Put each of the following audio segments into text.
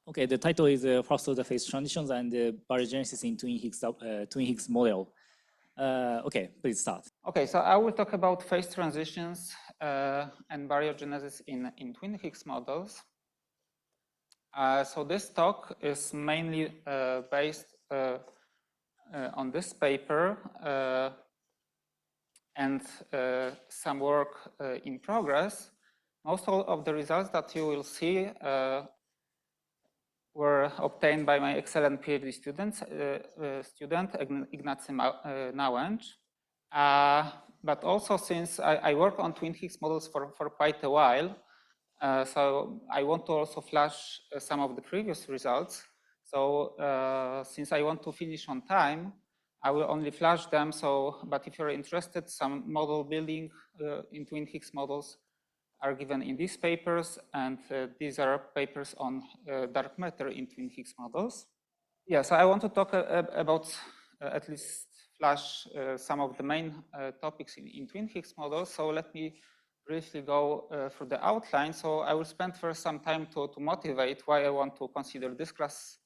Okay, the title is First of the Phase Transitions and Baryogenesis in Twin Higgs model. Okay, please start. Okay, so I will talk about phase transitions and baryogenesis in Twin Higgs models. So this talk is mainly based on this paper and some work in progress. Most of the results that you will see were obtained by my excellent PhD student Ignacy Nałęcz. But also since I work on Twin Higgs models for quite a while, so I want to also flash some of the previous results. So since I want to finish on time, I will only flash them. So, but if you're interested, some model building in Twin Higgs models are given in these papers, and these are papers on dark matter in Twin Higgs models. Yeah, so I want to talk about at least flash some of the main topics in Twin Higgs models. So let me briefly go through the outline. So I will spend first some time to motivate why I want to consider this class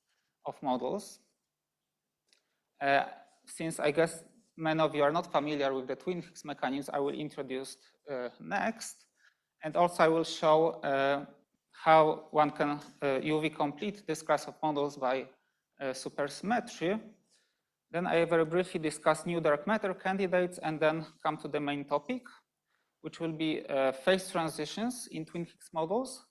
of models. Since I guess many of you are not familiar with the Twin Higgs mechanisms, I will introduce next. And also I will show how one can UV complete this class of models by supersymmetry. Then I very briefly discuss new dark matter candidates and then come to the main topic, which will be phase transitions in Twin Higgs models,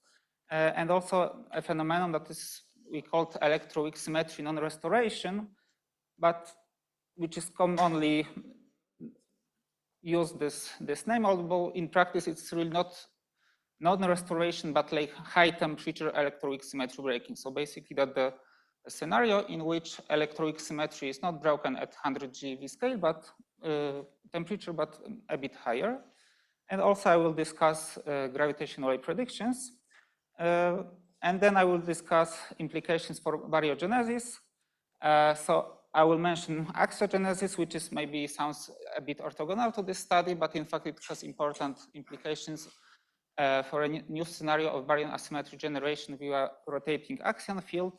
and also a phenomenon that is we call electroweak symmetry non-restoration, but which is commonly used this name, although in practice it's really not non-restoration, but like high temperature electroweak symmetry breaking. So basically that the scenario in which electroweak symmetry is not broken at 100 GeV scale, but temperature, but a bit higher. And also I will discuss gravitational wave predictions. And then I will discuss implications for baryogenesis. So I will mention axiogenesis, which is maybe sounds a bit orthogonal to this study, but in fact it has important implications for a new scenario of baryon asymmetry generation via rotating axion field,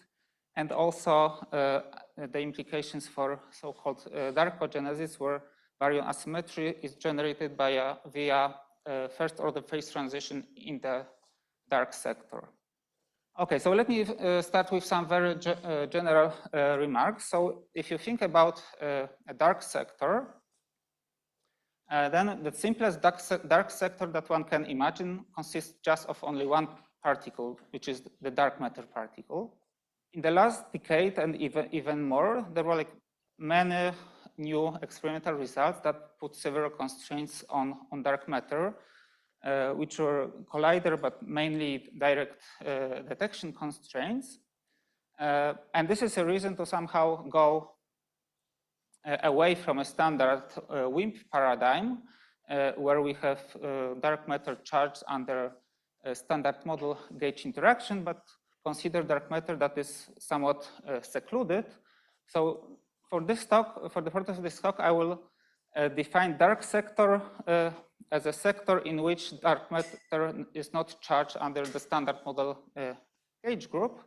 and also the implications for so-called darkogenesis, where baryon asymmetry is generated via first-order phase transition in the dark sector. Okay, so let me start with some very general remarks. So if you think about a dark sector, then the simplest dark sector that one can imagine consists just of only one particle, which is the dark matter particle. In the last decade and even more, there were like many new experimental results that put several constraints on dark matter, which were collider, but mainly direct detection constraints. And this is a reason to somehow go away from a standard WIMP paradigm, where we have dark matter charged under a standard model gauge interaction, but consider dark matter that is somewhat secluded. So for this talk, for the purpose of this talk, I will define dark sector as a sector in which dark matter is not charged under the standard model gauge group.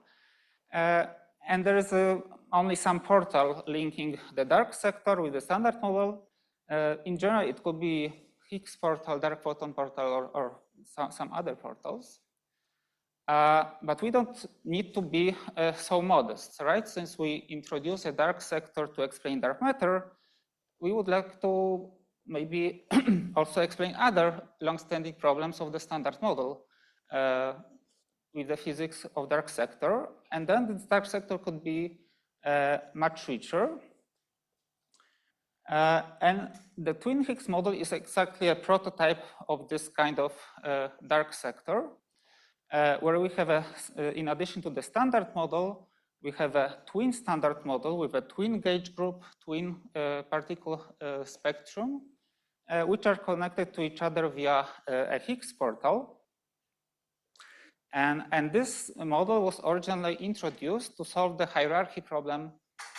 And there is only some portal linking the dark sector with the standard model. In general, it could be Higgs portal, dark photon portal, or some other portals. But we don't need to be so modest, right? Since we introduce a dark sector to explain dark matter, we would like to maybe also explain other long-standing problems of the standard model with the physics of dark sector. And then this dark sector could be much richer. And the Twin Higgs model is exactly a prototype of this kind of dark sector, where we have in addition to the standard model, we have a twin standard model with a twin gauge group, twin particle spectrum, which are connected to each other via a Higgs portal. And this model was originally introduced to solve the hierarchy problem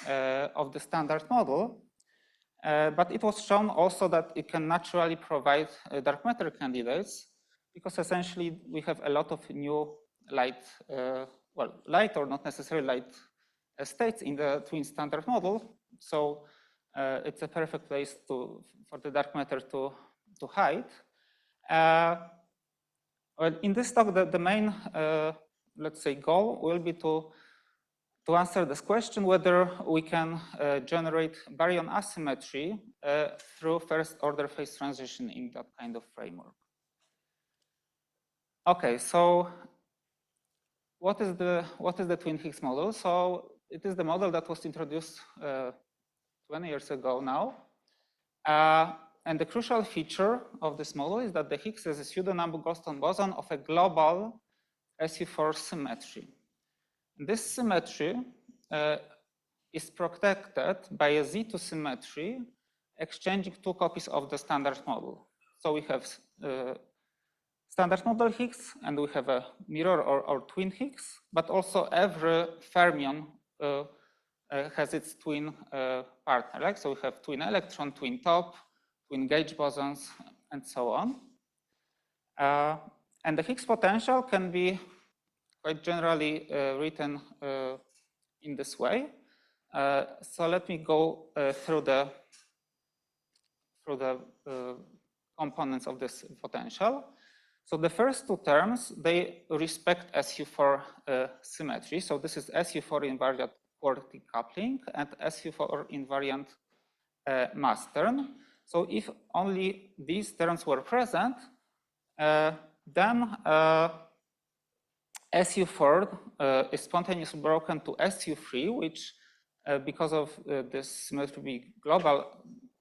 of the standard model. But it was shown also that it can naturally provide dark matter candidates, because essentially we have a lot of new light well, light or not necessarily light states in the twin standard model. So it's a perfect place for the dark matter to hide. Well, in this talk, the main, let's say, goal will be to answer this question whether we can generate baryon asymmetry through first-order phase transition in that kind of framework. Okay, so what is the Twin Higgs model? So it is the model that was introduced 20 years ago now. And the crucial feature of this model is that the Higgs is a pseudo-Nambu-Goldstone boson of a global SU4 symmetry. And this symmetry is protected by a Z2 symmetry exchanging two copies of the standard model. So we have standard model Higgs, and we have a mirror or twin Higgs, but also every fermion has its twin partner. Like, so we have twin electron, twin top, twin gauge bosons, and so on. And the Higgs potential can be quite generally written in this way. So let me go through the components of this potential. So the first two terms, they respect SU4 symmetry. So this is SU4 invariant quartic coupling and SU4 invariant mass term. So if only these terms were present, then SU4 is spontaneously broken to SU3, which because of this symmetry being global,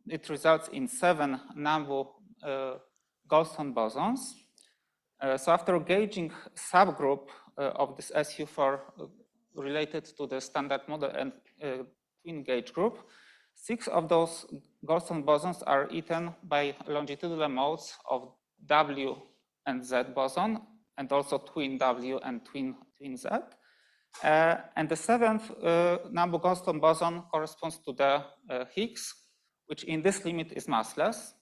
it results in 7 Nambu-Goldstone bosons. So after gauging subgroup of this SU4 related to the standard model and twin gauge group, 6 of those Goldstone bosons are eaten by longitudinal modes of W and Z boson, and also twin W and twin Z. And the 7th Nambu-Goldstone boson corresponds to the Higgs, which in this limit is massless.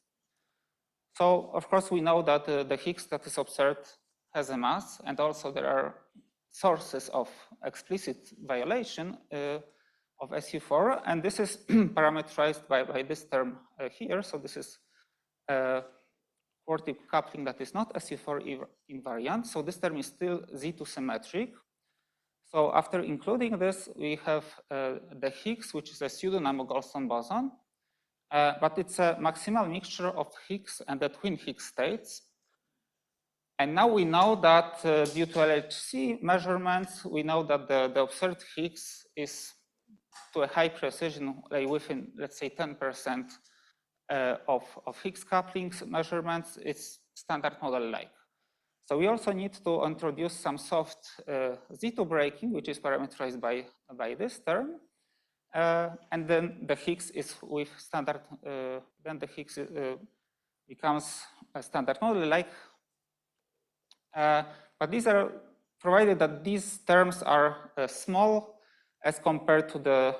So of course we know that the Higgs that is observed has a mass, and also there are sources of explicit violation of SU4, and this is parameterized by this term here. So this is quartic coupling that is not SU4 invariant. So this term is still Z2 symmetric. So after including this, we have the Higgs, which is a pseudo-Nambu-Goldstone boson, but it's a maximal mixture of Higgs and the twin Higgs states. And now we know that due to LHC measurements, we know that the observed Higgs is to a high precision, like within, let's say, 10% of Higgs couplings measurements. It's standard model-like. So we also need to introduce some soft Z2 breaking, which is parameterized by this term. And then the Higgs is with standard, then the Higgs becomes a standard model-like. But these are provided that these terms are small as compared to the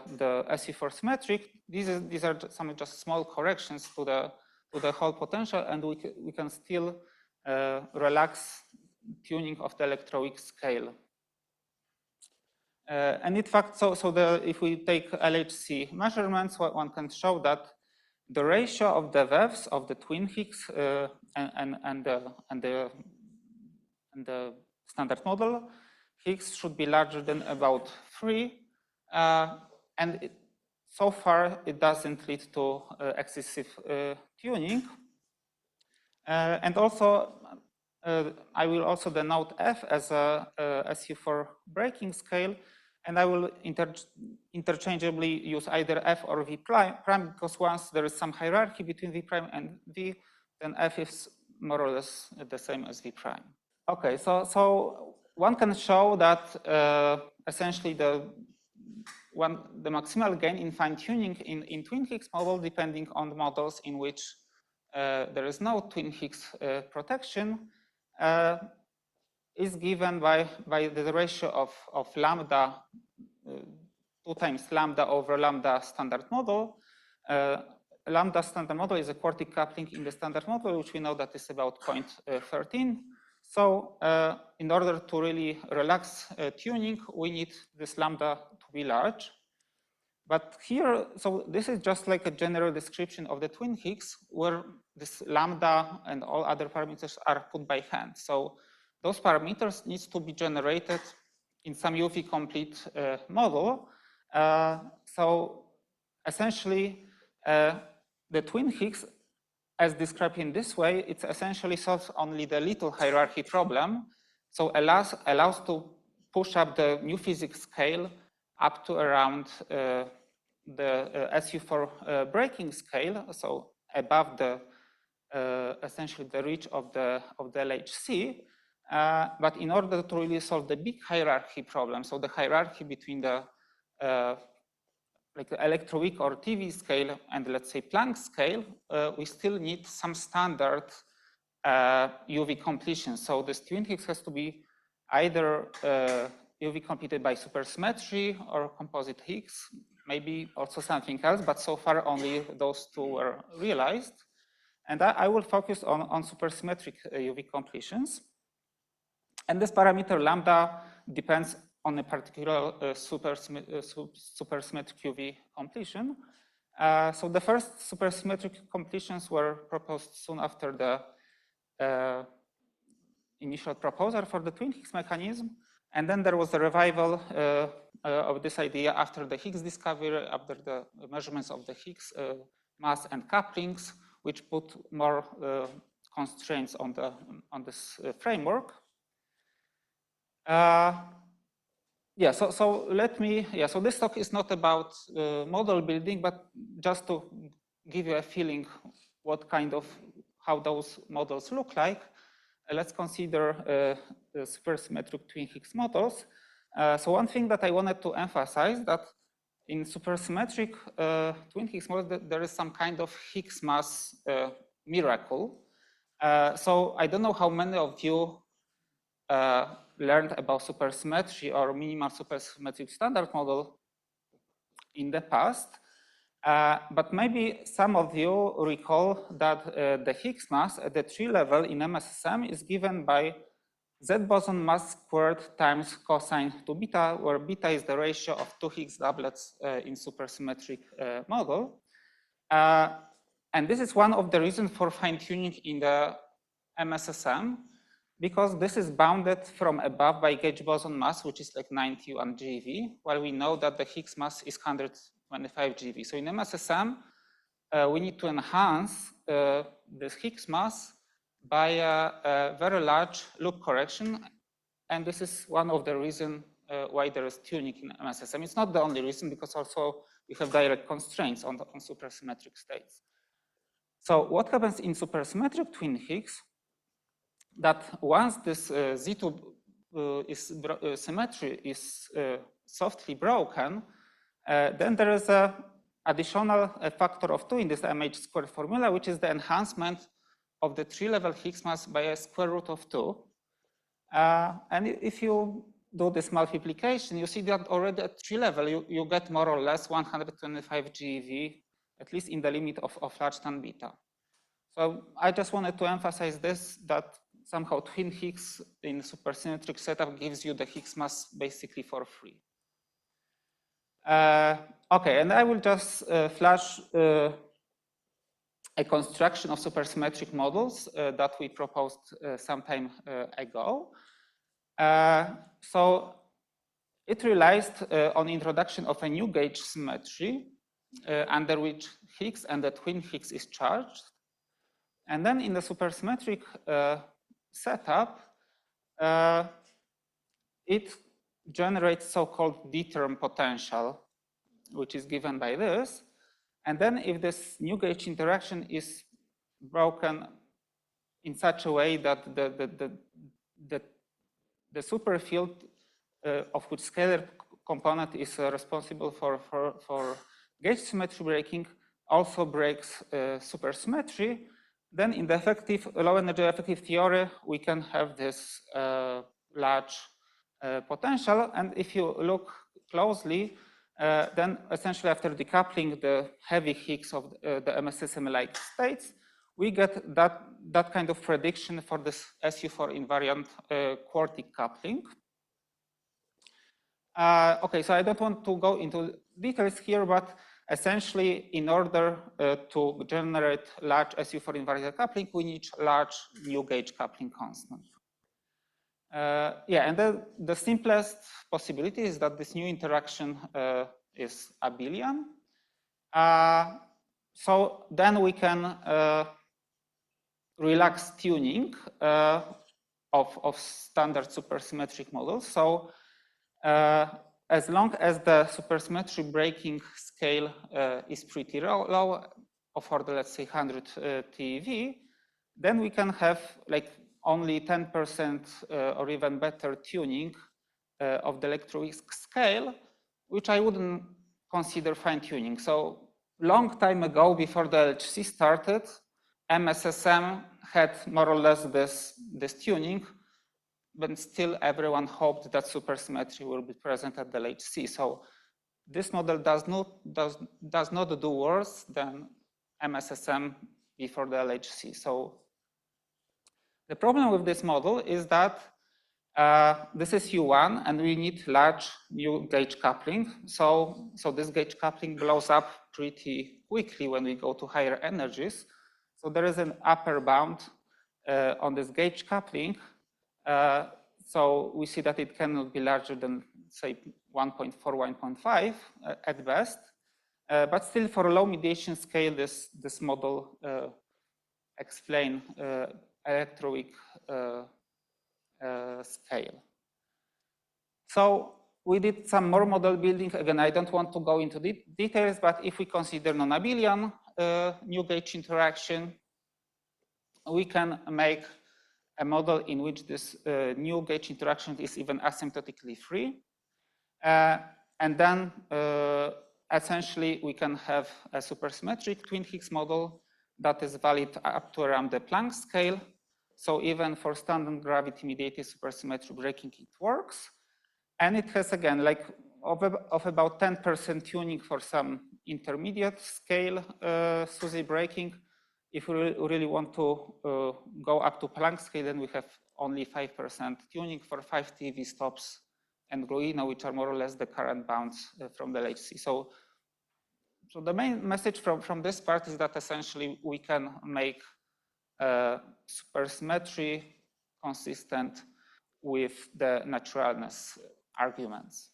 SU4 symmetric. These are some just small corrections to the whole potential, and we can still relax tuning of the electroweak scale. And in fact, if we take LHC measurements, one can show that the ratio of the waves of the twin Higgs and the standard model Higgs should be larger than about 3. And so far, it doesn't lead to excessive tuning. And also, I will also denote F as a SU4 breaking scale, and I will interchangeably use either F or V prime, because once there is some hierarchy between V prime and V, then F is more or less the same as V prime. Okay, so one can show that essentially the maximal gain in fine tuning in twin Higgs model, depending on the models in which there is no twin Higgs protection, is given by the ratio of lambda 2 times lambda over lambda standard model. Lambda standard model is a quartic coupling in the standard model, which we know that is about 0.13. So in order to really relax tuning, we need this lambda to be large. But here, so this is just like a general description of the twin Higgs, where this lambda and all other parameters are put by hand. So those parameters need to be generated in some UV complete model. So essentially, the twin Higgs, as described in this way, it essentially solves only the little hierarchy problem. So allows to push up the new physics scale up to around the SU4 breaking scale, so above the essentially the reach of the LHC. But in order to really solve the big hierarchy problem, so the hierarchy between the like the electroweak or TV scale and let's say Planck scale, we still need some standard UV completion. So this twin Higgs has to be either UV completed by supersymmetry or composite Higgs, maybe also something else, but so far only those two were realized. And I will focus on supersymmetric UV completions. And this parameter lambda depends on a particular supersymmetric UV completion. So the first supersymmetric completions were proposed soon after the initial proposal for the twin Higgs mechanism. And then there was a revival of this idea after the Higgs discovery, after the measurements of the Higgs mass and couplings, which put more constraints on this framework. So let me, so this talk is not about model building, but just to give you a feeling what kind of, how those models look like. Let's consider the supersymmetric twin Higgs models. So one thing that I wanted to emphasize that in supersymmetric twin Higgs models, there is some kind of Higgs mass miracle. So I don't know how many of you learned about supersymmetry or minimal supersymmetric standard model in the past. But maybe some of you recall that the Higgs mass at the tree level in MSSM is given by Z boson mass squared times cosine to beta, where beta is the ratio of two Higgs doublets in supersymmetric model. And this is one of the reasons for fine-tuning in the MSSM, because this is bounded from above by gauge boson mass, which is like 91 GeV, while we know that the Higgs mass is 125 GeV. So in MSSM, we need to enhance this Higgs mass by a very large loop correction. And this is one of the reasons why there is tuning in MSSM. It's not the only reason, because also we have direct constraints on supersymmetric states. So what happens in supersymmetric twin Higgs, that once this Z2 symmetry is softly broken, then there is an additional factor of 2 in this MH squared formula, which is the enhancement of the tree-level Higgs mass by a square root of 2. And if you do this multiplication, you see that already at tree level, you get more or less 125 GeV, at least in the limit of large tan beta. So I just wanted to emphasize this, that somehow twin Higgs in supersymmetric setup gives you the Higgs mass basically for free. Okay, and I will just flash a construction of supersymmetric models that we proposed some time ago. So it relies on introduction of a new gauge symmetry under which Higgs and the twin Higgs is charged. And then in the supersymmetric setup, it generates so-called D-term potential, which is given by this. And then if this new gauge interaction is broken in such a way that the superfield of which scalar component is responsible for gauge symmetry breaking also breaks supersymmetry, then in the effective low energy effective theory, we can have this large potential. And if you look closely, then essentially after decoupling the heavy Higgs of the MSSM-like states, we get that kind of prediction for this SU4 invariant quartic coupling. Okay, so I don't want to go into details here, but essentially, in order to generate large SU4 invariant coupling, we need large new gauge coupling constant. Yeah, and the simplest possibility is that this new interaction is abelian. So then we can relax tuning of standard supersymmetric models. So as long as the supersymmetry breaking scale is pretty low, of order, let's say 100 TeV, then we can have like only 10% or even better tuning of the electroweak scale, which I wouldn't consider fine tuning. So long time ago, before the LHC started, MSSM had more or less this tuning, but still everyone hoped that supersymmetry will be present at the LHC. So this model does not do worse than MSSM before the LHC. So the problem with this model is that this is U1, and we need large new gauge coupling. So this gauge coupling blows up pretty quickly when we go to higher energies. So there is an upper bound on this gauge coupling. So we see that it cannot be larger than, say, 1.4, 1.5 at best. But still, for a low mediation scale, this model explains electroweak scale. So we did some more model building. Again, I don't want to go into the details, but if we consider non-abelian new gauge interaction, we can make a model in which this new gauge interaction is even asymptotically free. And then essentially we can have a supersymmetric twin Higgs model that is valid up to around the Planck scale. So even for standard gravity mediated supersymmetry breaking, it works. And it has, again, like of about 10% tuning for some intermediate scale SUSY breaking. If we really want to go up to Planck scale, then we have only 5% tuning for 5 TeV stops and Gruino, which are more or less the current bounds from the LHC. So the main message from this part is that essentially we can make supersymmetry consistent with the naturalness arguments.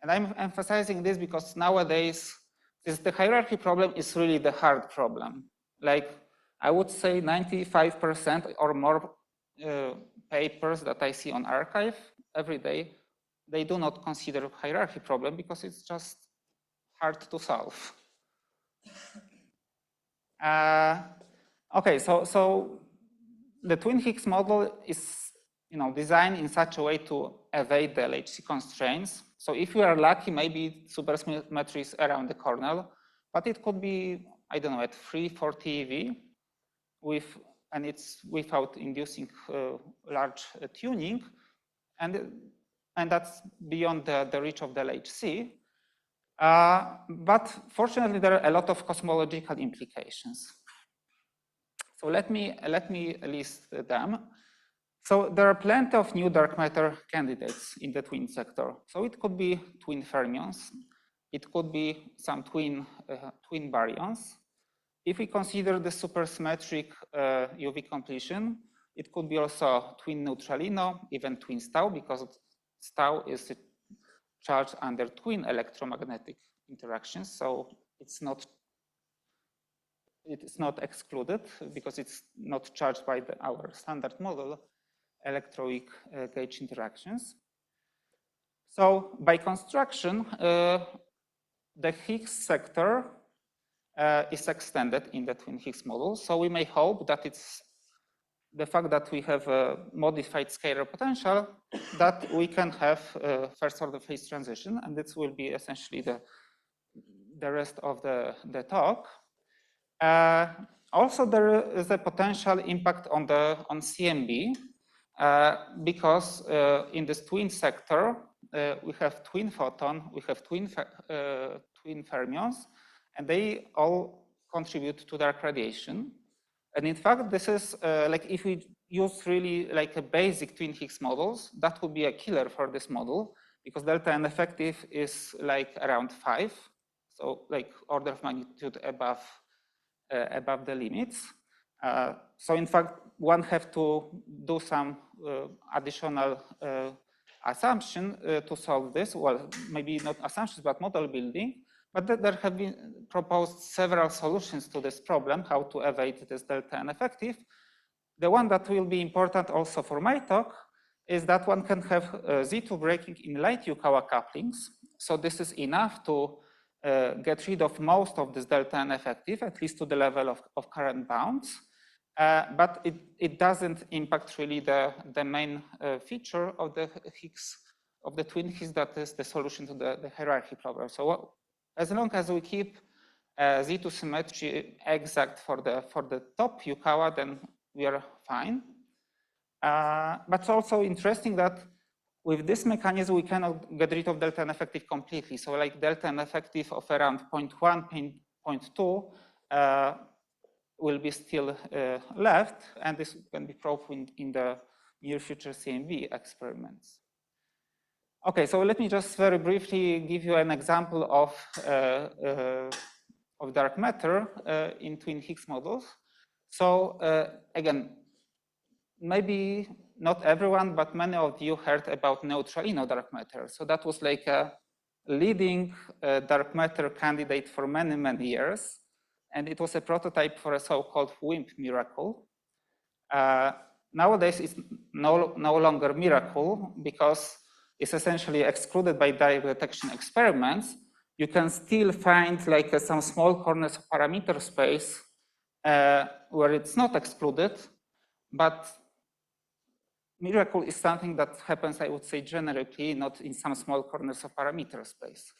And I'm emphasizing this because nowadays, the hierarchy problem is really the hard problem. Like I would say 95% or more papers that I see on arXiv every day, they do not consider hierarchy problem because it's just hard to solve. Okay, so the twin Higgs model is designed in such a way to evade the LHC constraints. So if we are lucky, maybe supersymmetry is around the corner, but it could be, I don't know, at 3-4 TeV, and it's without inducing large tuning, and that's beyond the reach of the LHC. But fortunately, there are a lot of cosmological implications. So let me list them. So there are plenty of new dark matter candidates in the twin sector. So it could be twin fermions. It could be some twin baryons. If we consider the supersymmetric UV completion, it could be also twin neutralino, even twin STAU, because STAU is charged under twin electromagnetic interactions. So it's not excluded because it's not charged by our standard model electroweak gauge interactions. So by construction, the Higgs sector is extended in the twin Higgs model. So we may hope that it's the fact that we have a modified scalar potential that we can have first order phase transition, and this will be essentially the rest of the talk. Also, there is a potential impact on CMB because in this twin sector we have twin photon, we have twin fermions, and they all contribute to dark radiation. And in fact, this is like if we use really like a basic twin Higgs models, that would be a killer for this model because delta N effective is like around 5. So like order of magnitude above the limits. So in fact, one have to do some additional assumption to solve this. Well, maybe not assumptions, but model building. But there have been proposed several solutions to this problem, how to evade this delta N effective. The one that will be important also for my talk is that one can have Z2 breaking in light Yukawa couplings. So this is enough to get rid of most of this delta N effective, at least to the level of current bounds. But it doesn't impact really the main feature of the Higgs, of the twin Higgs, that is the solution to the hierarchy problem. So as long as we keep Z2 symmetry exact for the top Yukawa, then we are fine. But it's also interesting that with this mechanism, we cannot get rid of delta N effective completely. So like delta N effective of around 0.1, 0.2 will be still left, and this can be proved in the near future CMV experiments. Okay, so let me just very briefly give you an example of dark matter in twin Higgs models. So again, maybe not everyone, but many of you heard about neutralino dark matter. So that was like a leading dark matter candidate for many, many years. And it was a prototype for a so-called WIMP miracle. Nowadays, it's no longer miracle because it's essentially excluded by direct detection experiments. You can still find like some small corners of parameter space where it's not excluded, but miracle is something that happens, I would say, generically, not in some small corners of parameter space.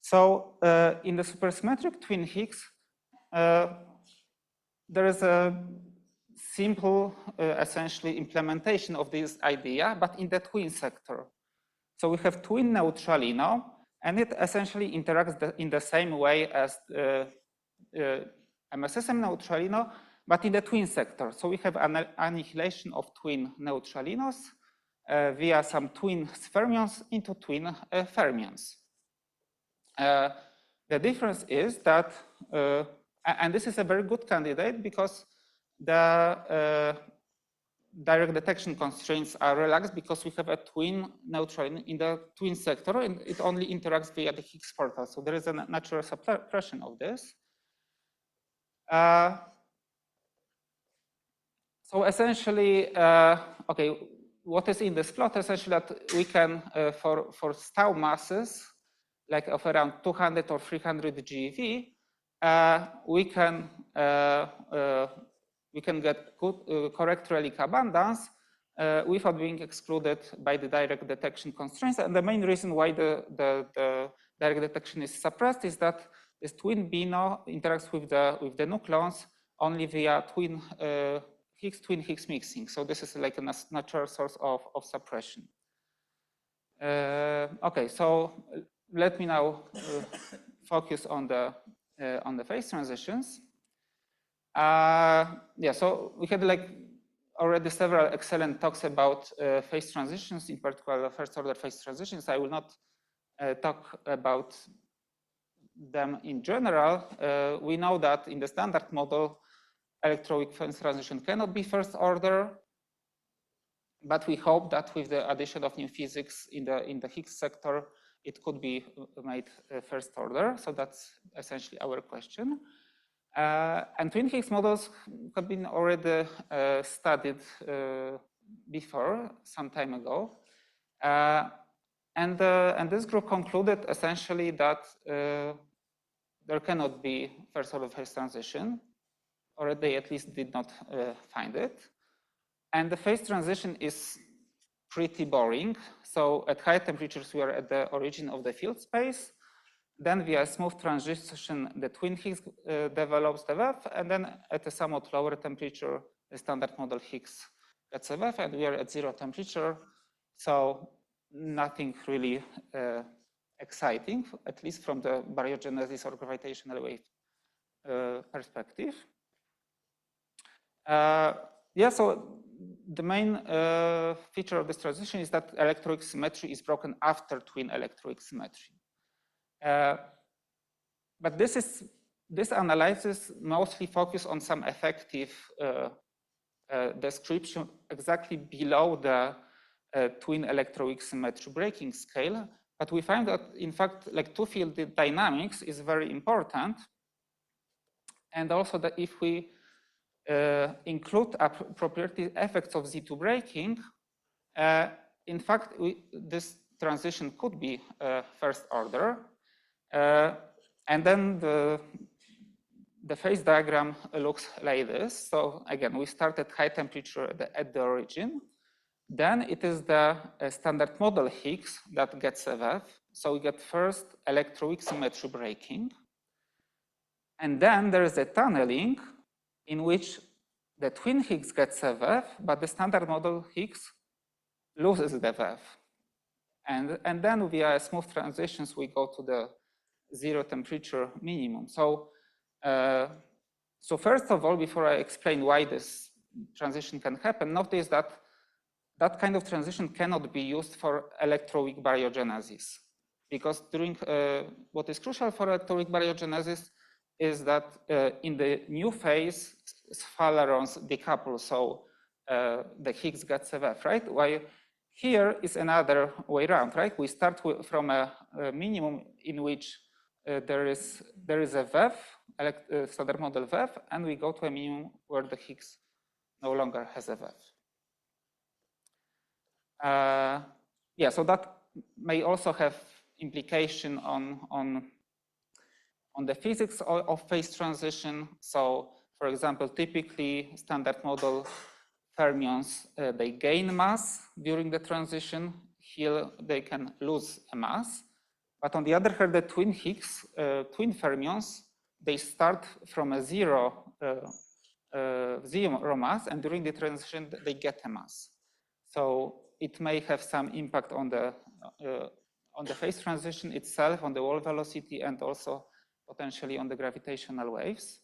So in the supersymmetric twin Higgs, there is a simple, essentially, implementation of this idea, but in the twin sector. So we have twin neutralino, and it essentially interacts in the same way as MSSM neutralino, but in the twin sector. So we have an annihilation of twin neutralinos via some twin fermions into twin fermions. The difference is that, and this is a very good candidate because the direct detection constraints are relaxed because we have a twin neutralino in the twin sector and it only interacts via the Higgs portal. So there is a natural suppression of this. So essentially, okay, what is in this plot? Essentially, that we can, for tau masses, like of around 200 or 300 GeV, we can get good, correct relic abundance without being excluded by the direct detection constraints. And the main reason why the direct detection is suppressed is that this twin BINO interacts with the nucleons only via twin Higgs mixing. So this is like a natural source of suppression. Okay, so let me now focus on the phase transitions. Yeah, so we had like already several excellent talks about phase transitions, in particular first order phase transitions. I will not talk about them in general. We know that in the standard model, electroweak phase transition cannot be first order, but we hope that with the addition of new physics in the Higgs sector, it could be made first order. So that's essentially our question. And twin Higgs models have been already studied before, some time ago. And this group concluded essentially that there cannot be first order phase transition, or they at least did not find it. And the phase transition is pretty boring. So at high temperatures, we are at the origin of the field space. Then via smooth transition, the twin Higgs develops the wave, and then at a somewhat lower temperature, the standard model Higgs gets a wave, and we are at 0 temperature. So nothing really exciting, at least from the baryogenesis or gravitational wave perspective. Yeah, so the main feature of this transition is that electroweak symmetry is broken after twin electroweak symmetry. But this analysis mostly focuses on some effective description exactly below the twin electroweak symmetry breaking scale. But we find that, in fact, like two-field dynamics is very important. And also that if we include property effects of Z2 breaking, in fact, this transition could be first order. And then the phase diagram looks like this. So again, we start at high temperature at the origin. Then it is the standard model Higgs that gets a wave. So we get first electroweak symmetry breaking. And then there is a tunneling in which the twin Higgs gets a wave, but the standard model Higgs loses the wave. And then via smooth transitions, we go to the zero temperature minimum. So first of all, before I explain why this transition can happen, notice that that kind of transition cannot be used for electroweak baryogenesis. Because during what is crucial for electroweak baryogenesis is that in the new phase, sphalerons decouple, so the Higgs gets a wave, right? While here is another way around, right? We start from a minimum in which there is a wave, standard model wave, and we go to a minimum where the Higgs no longer has a wave. Yeah, so that may also have implication on the physics of phase transition. So, for example, typically standard model fermions, they gain mass during the transition. Here they can lose a mass. But on the other hand, the twin Higgs, twin fermions, they start from a zero mass, and during the transition, they get a mass. So it may have some impact on the phase transition itself, on the wall velocity, and also potentially on the gravitational waves.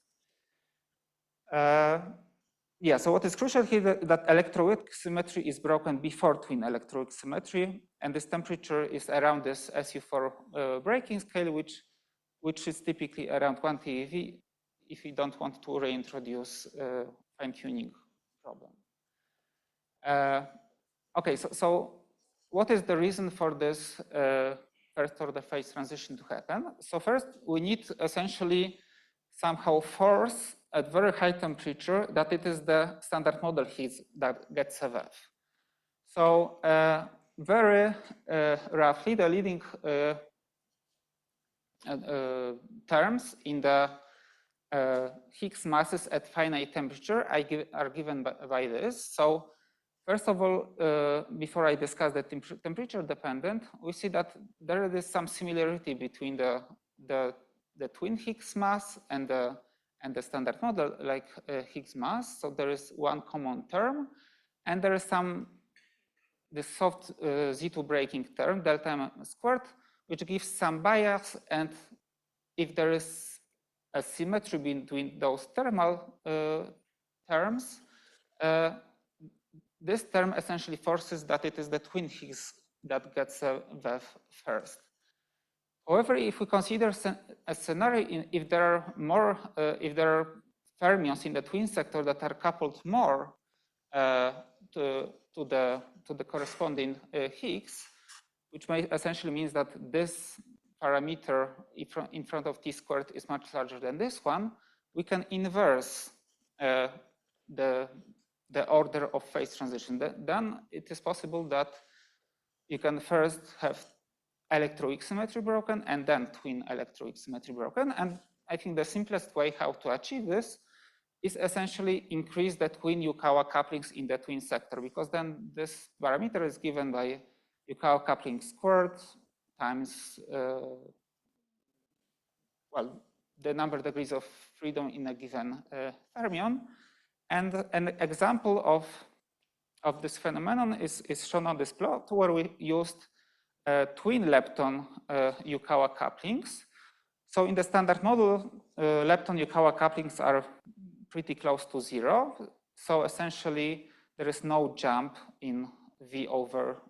Yeah, so what is crucial here that electroweak symmetry is broken before twin electroweak symmetry, and this temperature is around this SU4 breaking scale, which is typically around 1 TeV if we don't want to reintroduce fine-tuning problem. Okay, so what is the reason for this first order phase transition to happen? So first, we need essentially somehow force at very high temperature that it is the standard model Higgs that gets a wave. So very roughly, the leading terms in the Higgs masses at finite temperature are given by this. So first of all, before I discuss the temperature dependent, we see that there is some similarity between the twin Higgs mass and the standard model, like Higgs mass. So there is one common term, and there is the soft Z2 breaking term, delta m squared, which gives some bias. And if there is a symmetry between those thermal terms, this term essentially forces that it is the twin Higgs that gets a wave first. However, if we consider a scenario if there are more, if there are fermions in the twin sector that are coupled more to the corresponding Higgs, which may essentially means that this parameter in front of T squared is much larger than this one, we can inverse the order of phase transition. Then it is possible that you can first have electroweak symmetry broken and then twin electroweak symmetry broken. And I think the simplest way how to achieve this is essentially increase the twin Yukawa couplings in the twin sector, because then this parameter is given by Yukawa coupling squared times, well, the number of degrees of freedom in a given fermion. And an example of this phenomenon is shown on this plot, where we used twin lepton Yukawa couplings. So in the standard model, lepton Yukawa couplings are pretty close to zero. So essentially, there is no jump in V over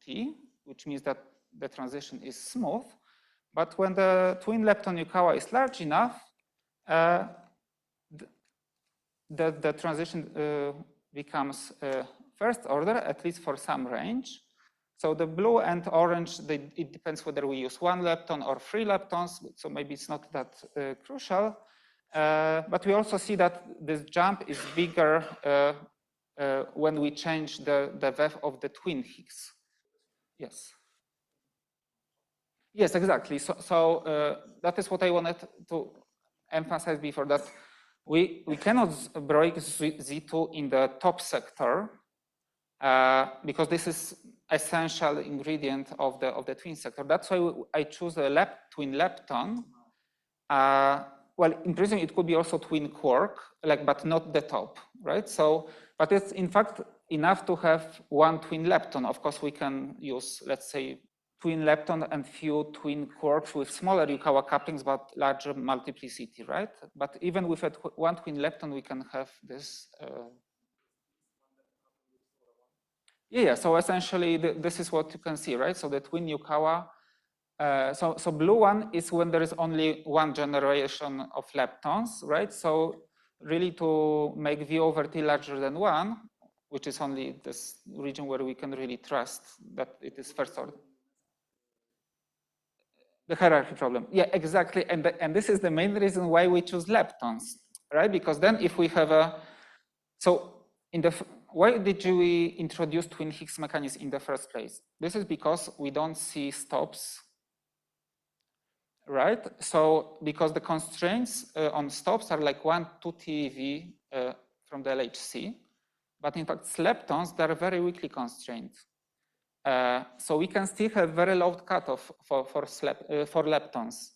T, which means that the transition is smooth. But when the twin lepton Yukawa is large enough, the transition becomes first order, at least for some range. So the blue and orange, it depends whether we use 1 lepton or 3 leptons, so maybe it's not that crucial. But we also see that this jump is bigger when we change the VEF of the twin Higgs. Yes. Yes, exactly. So that is what I wanted to emphasize before, that we cannot break Z2 in the top sector because this is essential ingredient of the twin sector. That's why I choose a twin lepton. Well, in principle, it could be also twin quark, but not the top, right? So, but it's in fact enough to have 1 twin lepton. Of course, we can use, let's say, twin lepton and few twin quarks with smaller Yukawa couplings, but larger multiplicity, right? But even with 1 twin lepton, we can have this. Yeah, so essentially, this is what you can see, right? So the twin Yukawa. So blue one is when there is only 1 generation of leptons, right? So really to make V over T larger than 1, which is only this region where we can really trust that it is first order. The hierarchy problem. Yeah, exactly. And this is the main reason why we choose leptons, right? Because then if we have a, so why did we introduce twin Higgs mechanism in the first place? This is because we don't see stops, right? So because the constraints on stops are like 1 to 2 TeV from the LHC, but in fact, leptons, they're very weakly constrained. So we can still have very low cutoff for leptons.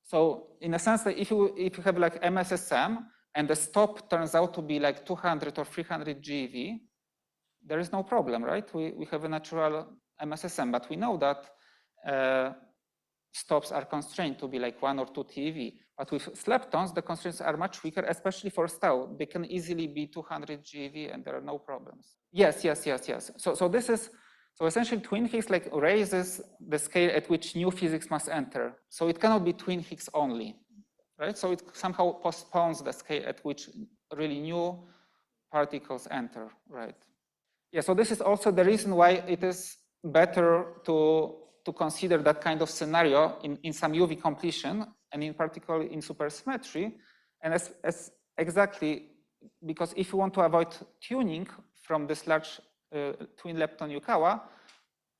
So in a sense, that if you have like MSSM and the stop turns out to be like 200 or 300 GeV, there is no problem, right? We have a natural MSSM, but we know that stops are constrained to be like 1 or 2 TeV. But with leptons, the constraints are much weaker, especially for tau. They can easily be 200 GeV and there are no problems. Yes. So this is, so essentially twin Higgs like raises the scale at which new physics must enter. So it cannot be twin Higgs only, right? So it somehow postpones the scale at which really new particles enter, right? Yeah, so this is also the reason why it is better to consider that kind of scenario in some UV completion, and in particular in supersymmetry. And as exactly, because if you want to avoid tuning from this large twin lepton Yukawa,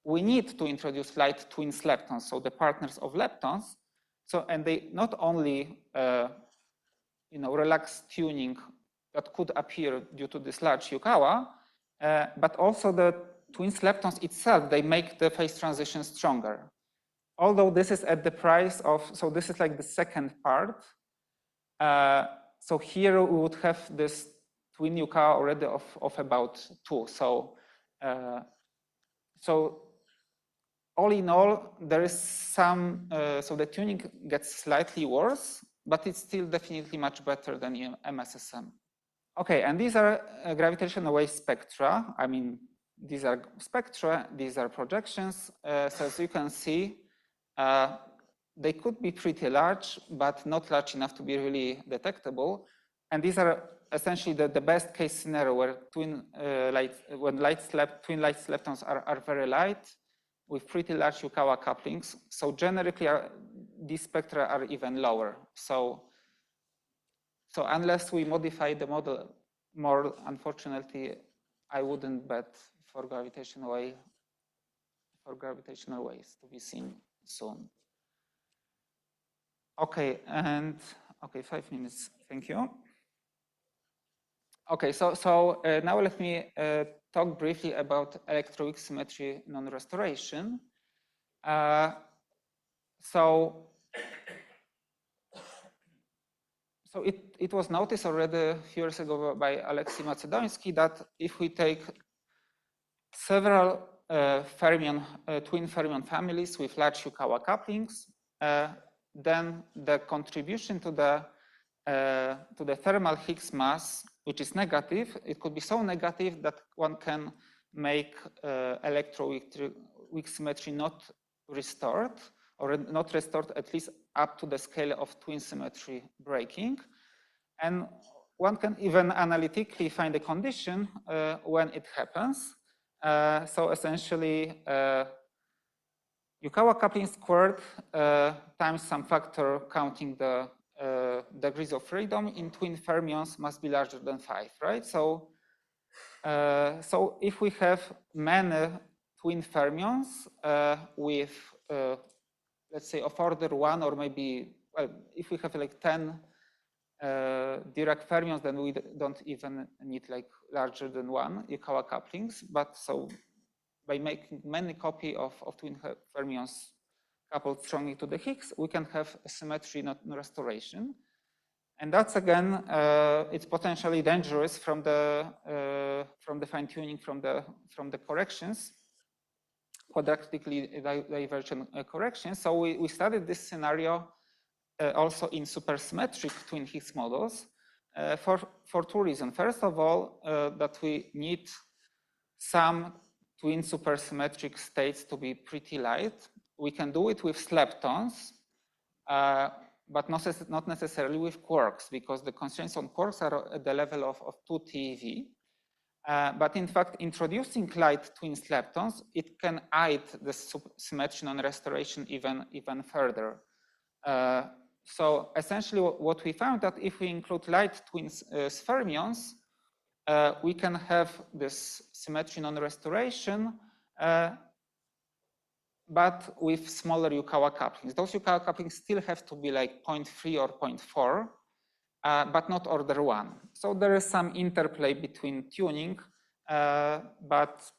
we need to introduce light twin leptons, so the partners of leptons. So, and they not only relax tuning that could appear due to this large Yukawa, but also the twin leptons itself, they make the phase transition stronger. Although this is at the price of, so this is like the second part. So here we would have this twin Yukawa already of about 2. So, so all in all, there is some, so the tuning gets slightly worse, but it's still definitely much better than in MSSM. Okay, and these are gravitational wave spectra. I mean, these are spectra, these are projections. So as you can see, they could be pretty large, but not large enough to be really detectable. And these are essentially the best case scenario where twin light leptons are very light with pretty large Yukawa couplings. So generically, these spectra are even lower. So unless we modify the model more, unfortunately, I wouldn't bet for gravitational waves to be seen soon. Okay, and okay, 5 minutes. Thank you. Okay, so now let me talk briefly about electroweak symmetry non-restoration. So it was noticed already a few years ago by Aleksey Macedoński that if we take several twin fermion families with large Yukawa couplings, then the contribution to the to the thermal Higgs mass, which is negative. It could be so negative that one can make electroweak symmetry not restored, or not restored at least up to the scale of twin symmetry breaking. And one can even analytically find a condition when it happens. So essentially, Yukawa coupling squared times some factor counting the degrees of freedom in twin fermions must be larger than 5, right? So, so if we have many twin fermions with, let's say, of order 1, or maybe, well, if we have like 10 Dirac fermions, then we don't even need like larger than 1 Yukawa couplings. But so by making many copies of twin fermions coupled strongly to the Higgs, we can have a symmetry not restoration. And that's again, it's potentially dangerous from the fine tuning from the corrections, quadratically divergent corrections. So we studied this scenario also in supersymmetric twin Higgs models for two reasons. First of all, that we need some twin supersymmetric states to be pretty light. We can do it with leptons, but not necessarily with quarks, because the constraints on quarks are at the level of 2 TeV. But in fact, introducing light twin leptons, it can aid the symmetry non-restoration even further. So essentially what we found that if we include light twin fermions, we can have this symmetry non-restoration, but with smaller Yukawa couplings. Those Yukawa couplings still have to be like 0.3 or 0.4, but not order 1. So there is some interplay between tuning, but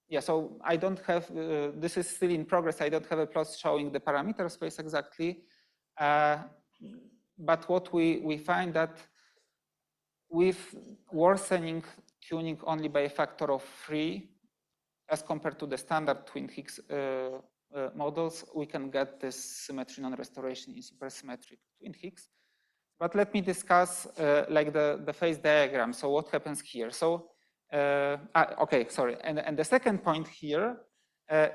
yeah, so I don't have, this is still in progress. I don't have a plot showing the parameter space exactly. But what we find that with worsening tuning only by a factor of 3, as compared to the standard twin Higgs models, we can get this symmetry non-restoration in supersymmetric twin Higgs. But let me discuss like the phase diagram. So what happens here? So, okay, sorry. And the second point here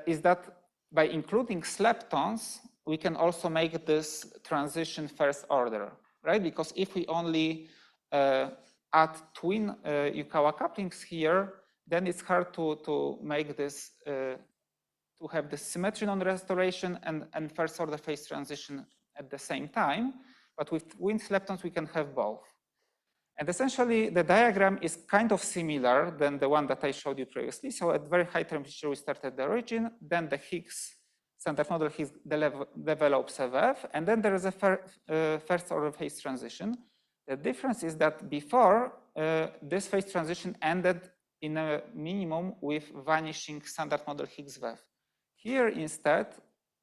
is that by including leptons, we can also make this transition first order, right? Because if we only add twin Yukawa couplings here, then it's hard to make this, to have the symmetry non-restoration and first order phase transition at the same time. But with twin leptons, we can have both. And essentially, the diagram is kind of similar than the one that I showed you previously. So at very high temperature, we start at the origin, then the Higgs, standard model Higgs develops a wave, and then there is a first order phase transition. The difference is that before, this phase transition ended in a minimum with vanishing standard model Higgs wave. Here instead,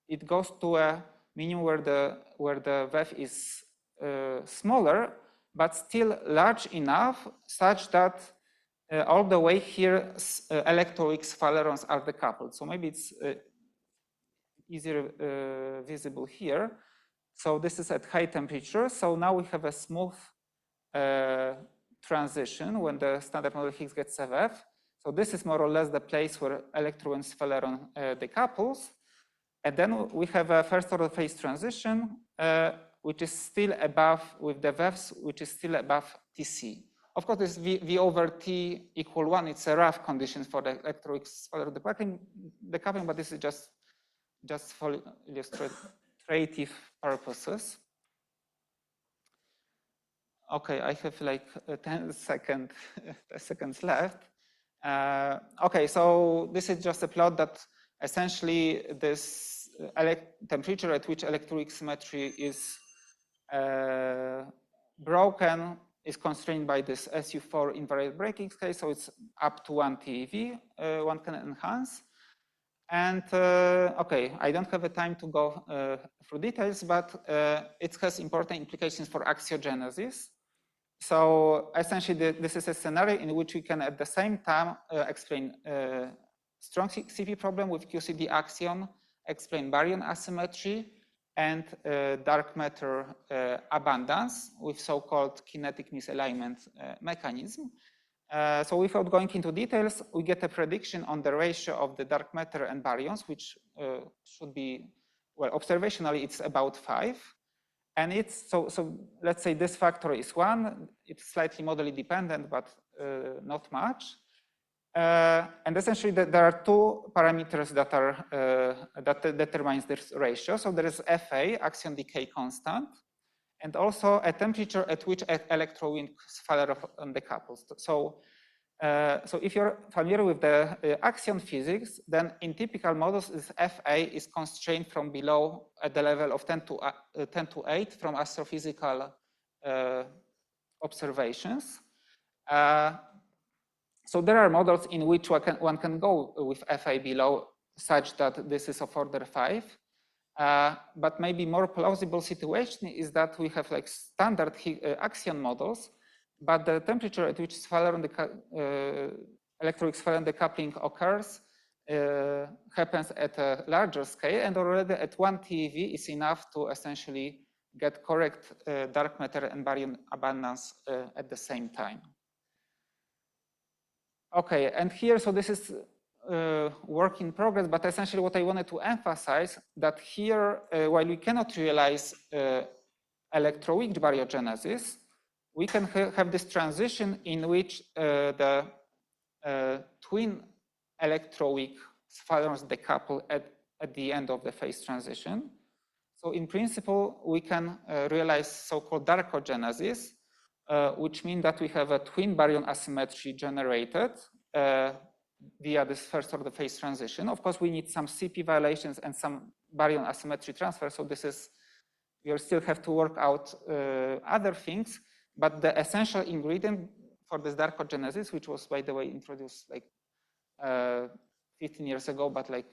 it goes to a minimum where the wave is smaller, but still large enough such that all the way here electroweak sphalerons are decoupled. So maybe it's easier visible here. So this is at high temperature. So now we have a smooth transition when the standard model Higgs gets a wave. So this is more or less the place where electron and sphaleron decouples. And then we have a first order phase transition, which is still above, with the waves, which is still above Tc. Of course, this V over T equal 1, it's a rough condition for the electroweak sphaler decoupling, but this is just for illustrative purposes. Okay, I have like 10 seconds left. Okay, so this is just a plot that essentially this temperature at which electroweak symmetry is broken is constrained by this SU4 invariant breaking case, so it's up to 1 TeV, one can enhance. And okay, I don't have the time to go through details, but it has important implications for axiogenesis. So essentially, this is a scenario in which we can at the same time explain strong CP problem with QCD axion, explain baryon asymmetry, and dark matter abundance with so-called kinetic misalignment mechanism. So without going into details, we get a prediction on the ratio of the dark matter and baryons, which should be, well, observationally, it's about 5. And it's, so let's say this factor is 1. It's slightly modally dependent, but not much. And essentially, there are 2 parameters that are that determines this ratio. So there is Fa, axion decay constant, and also a temperature at which electrowinds fire on the couples. So, so if you're familiar with the axion physics, then in typical models, this Fa is constrained from below at the level of 10 to 8 from astrophysical observations. So there are models in which one can go with Fa below such that this is of order 5. But maybe more plausible situation is that we have like standard axion models, but the temperature at which electroexfallen decoupling occurs happens at a larger scale, and already at 1 TeV is enough to essentially get correct dark matter and baryon abundance at the same time. Okay, and here, so this is work in progress, but essentially what I wanted to emphasize that here, while we cannot realize electroweak baryogenesis, we can have this transition in which the twin electroweak sphalons decouple at the end of the phase transition. So in principle, we can realize so-called darkogenesis, which means that we have a twin baryon asymmetry generated via this first order phase transition. Of course, we need some CP violations and some baryon asymmetry transfer. So this is, we still have to work out other things, but the essential ingredient for this darkogenesis, which was, by the way, introduced like 15 years ago, but like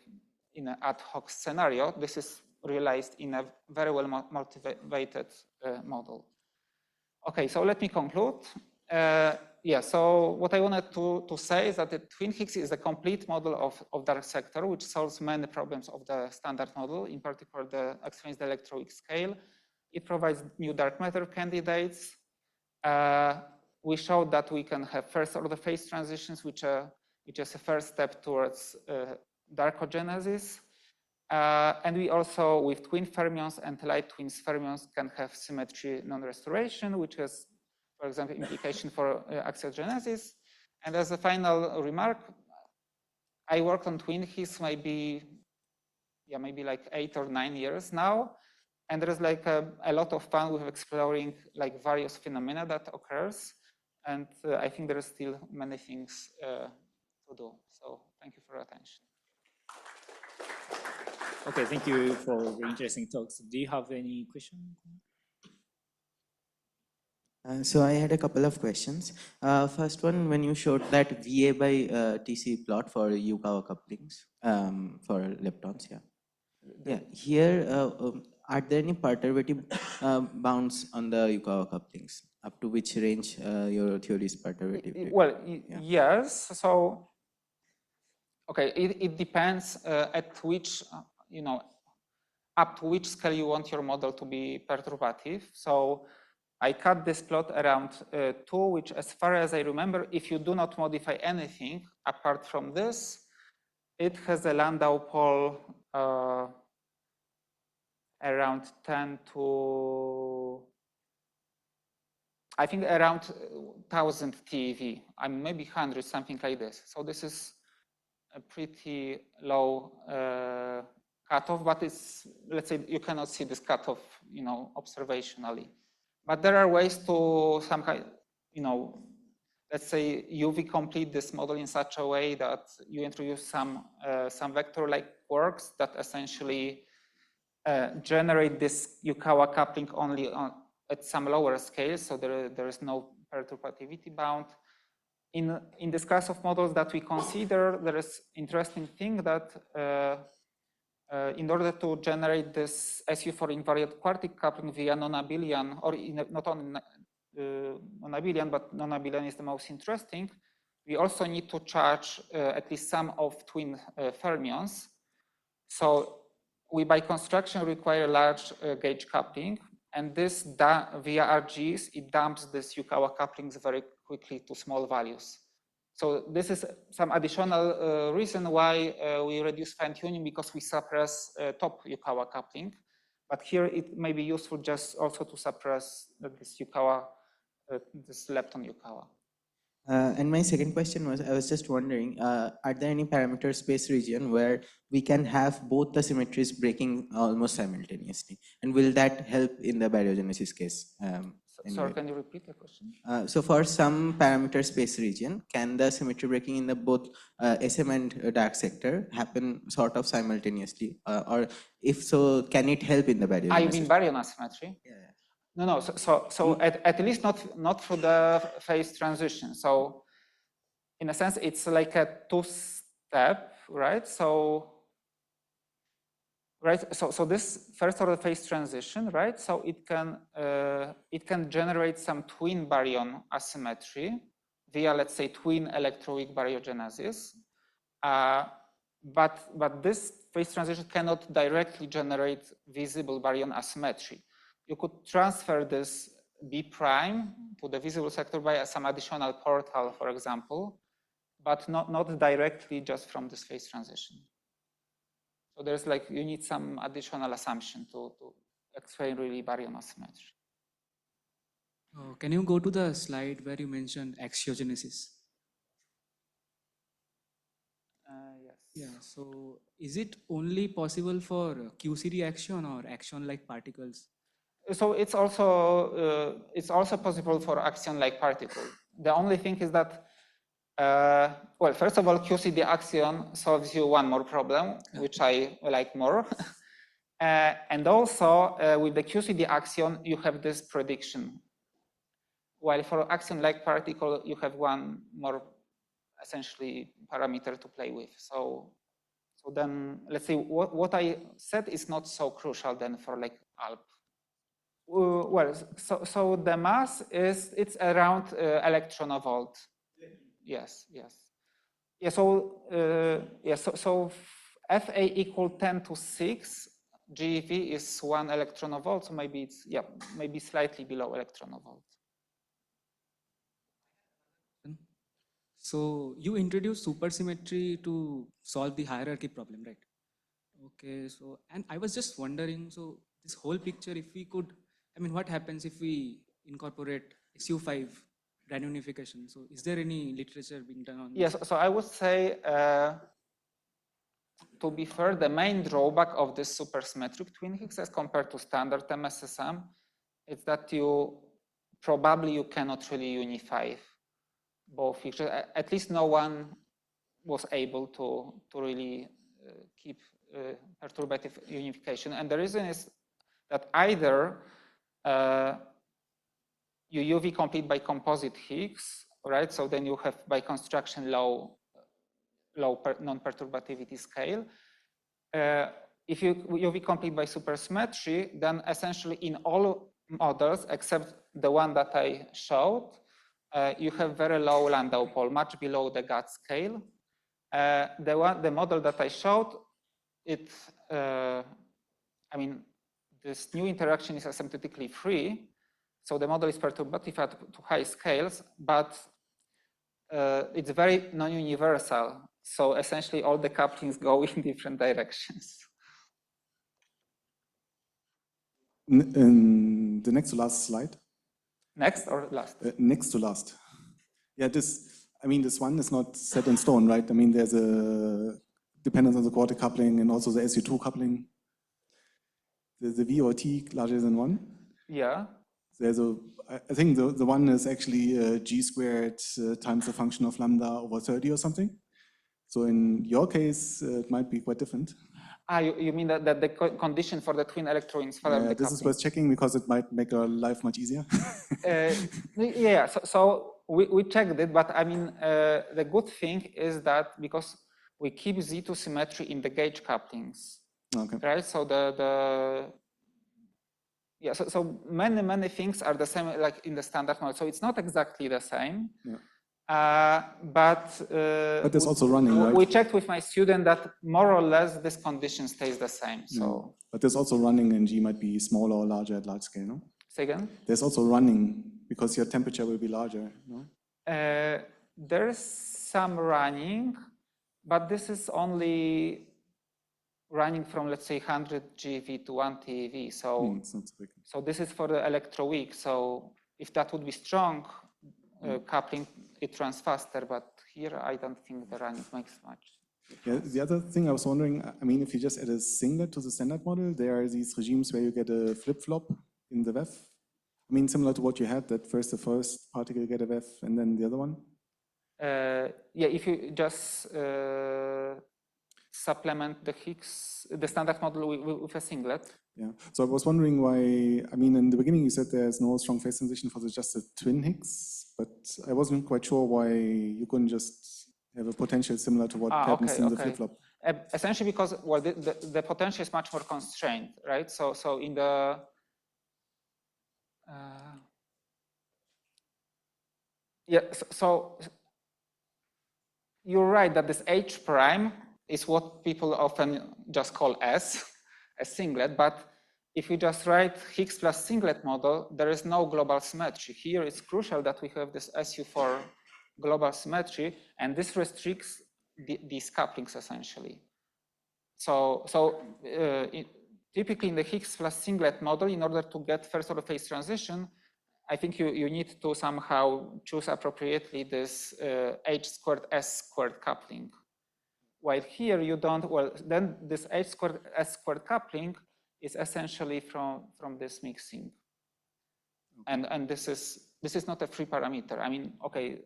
in an ad hoc scenario, this is realized in a very well motivated model. Okay, so let me conclude. Yeah, so what I wanted to say is that the Twin Higgs is a complete model of dark sector, which solves many problems of the standard model, in particular the explains the electroweak scale. It provides new dark matter candidates. We showed that we can have first order phase transitions, which is a first step towards darkogenesis. And we also, with twin fermions and light twin fermions, can have symmetry non-restoration, which has, for example, implication for axiogenesis. And as a final remark, I worked on Twin Higgs maybe like 8 or 9 years now. And there's like a lot of fun with exploring like various phenomena that occurs. And I think there are still many things to do. So thank you for your attention. Okay, thank you for the interesting talks. Do you have any questions? So I had a couple of questions. First one, when you showed that VA by TC plot for Yukawa couplings for leptons, yeah. Here, are there any perturbative bounds on the Yukawa couplings? Up to which range your theory is perturbative? Well, yes. So, okay, it depends at which, up to which scale you want your model to be perturbative. So I cut this plot around 2, which as far as I remember, if you do not modify anything apart from this, it has a Landau pole around 10 to, I think around 1000 TeV. I mean, maybe 100, something like this. So this is a pretty low cutoff, but it's, let's say you cannot see this cutoff, observationally. But there are ways to somehow, let's say UV complete this model in such a way that you introduce some vector-like quirks that essentially generate this Yukawa coupling only at some lower scale, so there is no perturbativity bound. In this class of models that we consider, there is interesting thing that in order to generate this SU4 invariant quartic coupling via non-abelian, or not only non-abelian, but non-abelian is the most interesting, we also need to charge at least some of twin fermions. So we by construction require large gauge coupling, and this via RGs, it dumps this Yukawa couplings very quickly to small values. So this is some additional reason why we reduce fine-tuning, because we suppress top Yukawa coupling. But here it may be useful just also to suppress this Yukawa, this lepton Yukawa. And my second question was, I was just wondering, are there any parameter space region where we can have both the symmetries breaking almost simultaneously? And will that help in the baryogenesis case? Sorry, can you repeat the question? So for some parameter space region, can the symmetry breaking in the both SM and dark sector happen sort of simultaneously? Or if so, can it help in the baryogenesis? You mean baryon asymmetry? Yeah. No. So at least not through the phase transition. So in a sense, it's like a two-step, right? So this first order phase transition, right? So it can generate some twin baryon asymmetry via, let's say, twin electroweak baryogenesis. But this phase transition cannot directly generate visible baryon asymmetry. You could transfer this B prime to the visible sector by some additional portal, for example, but not directly just from this phase transition. So there's like, you need some additional assumption to explain really baryon asymmetry. Can you go to the slide where you mentioned axiogenesis? Yes. Yeah, so is it only possible for QCD axion or axion-like particles? So it's also possible for axion-like particle. The only thing is that, well, first of all, QCD axion solves you one more problem, which I like more. And also, with the QCD axion, you have this prediction. While for axion-like particle, you have one more, essentially, parameter to play with. So then, let's say, what I said is not so crucial then for like ALP. Well, so the mass it's around electronvolt. Yes. Yeah. So Fa equal 10 to 6 GeV is 1 electronvolt. So maybe it's maybe slightly below electronvolt. So you introduced supersymmetry to solve the hierarchy problem, right? Okay. So, and I was just wondering, so this whole picture, if we could, I mean, what happens if we incorporate SU5 granulonification? So is there any literature being done on this? Yes, so I would say, to be fair, the main drawback of this supersymmetric twin Higgs as compared to standard MSSM is that you cannot really unify both features. At least no one was able to really keep perturbative unification. And the reason is that either you UV complete by composite Higgs, right? So then you have by construction low non-perturbativity scale. If you UV complete by supersymmetry, then essentially in all models except the one that I showed, you have very low Landau pole, much below the GAT scale. The model that I showed, I mean, this new interaction is asymptotically free, so the model is perturbative at to high scales, but it's very non-universal. So essentially, all the couplings go in different directions. The next to last slide. Next or last? Next to last. Yeah, this one is not set in stone, right? I mean, there's a dependence on the quartic coupling and also the SU2 coupling. There's a V or T larger than 1. Yeah. There's I think the one is actually G squared times the function of lambda over 30 or something. So in your case, it might be quite different. You mean that the condition for the twin electrons? Yeah, this is worth checking because it might make our life much easier. Yeah, so we checked it, but I mean, the good thing is that because we keep Z2 symmetry in the gauge couplings, okay. right? So so many things are the same like in the standard model. So it's not exactly the same. Yeah. But there's also running, right? We checked with my student that more or less this condition stays the same. So, but there's also running, and G might be smaller or larger at large scale, no? Say again? There's also running because your temperature will be larger, no? There's some running, but this is only running from, let's say, 100 GeV to 1 TeV. So, it's not so big. So this is for the electroweak. So if that would be strong coupling, it runs faster. But here, I don't think the running makes much. Yeah, the other thing I was wondering, I mean, if you just add a singlet to the standard model, there are these regimes where you get a flip-flop in the VEF. I mean, similar to what you had, that first the first particle get a VEF and then the other one? Yeah, if you just supplement the Higgs, the standard model with a singlet. Yeah, so I was wondering why, I mean, in the beginning you said there's no strong phase transition for just the twin Higgs, but I wasn't quite sure why you couldn't just have a potential similar to what happens in the flip-flop. Essentially because, well, the potential is much more constrained, right? So in the, yeah, so you're right that this H prime is what people often just call S, a singlet, but if you just write Higgs plus singlet model, there is no global symmetry. Here it's crucial that we have this SU4 global symmetry, and this restricts these couplings essentially. So typically in the Higgs plus singlet model, in order to get first order phase transition, I think you need to somehow choose appropriately this H squared S squared coupling. While here you don't, well, then this H squared S squared coupling is essentially from this mixing. And this is not a free parameter. I mean, okay,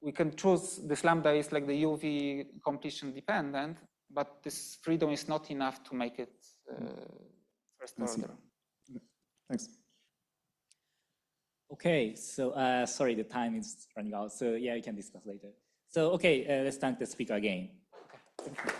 we can choose this lambda is like the UV completion dependent, but this freedom is not enough to make it first order. Thanks. Okay, so sorry, the time is running out. So yeah, we can discuss later. So okay, let's thank the speaker again. Okay. Thank you.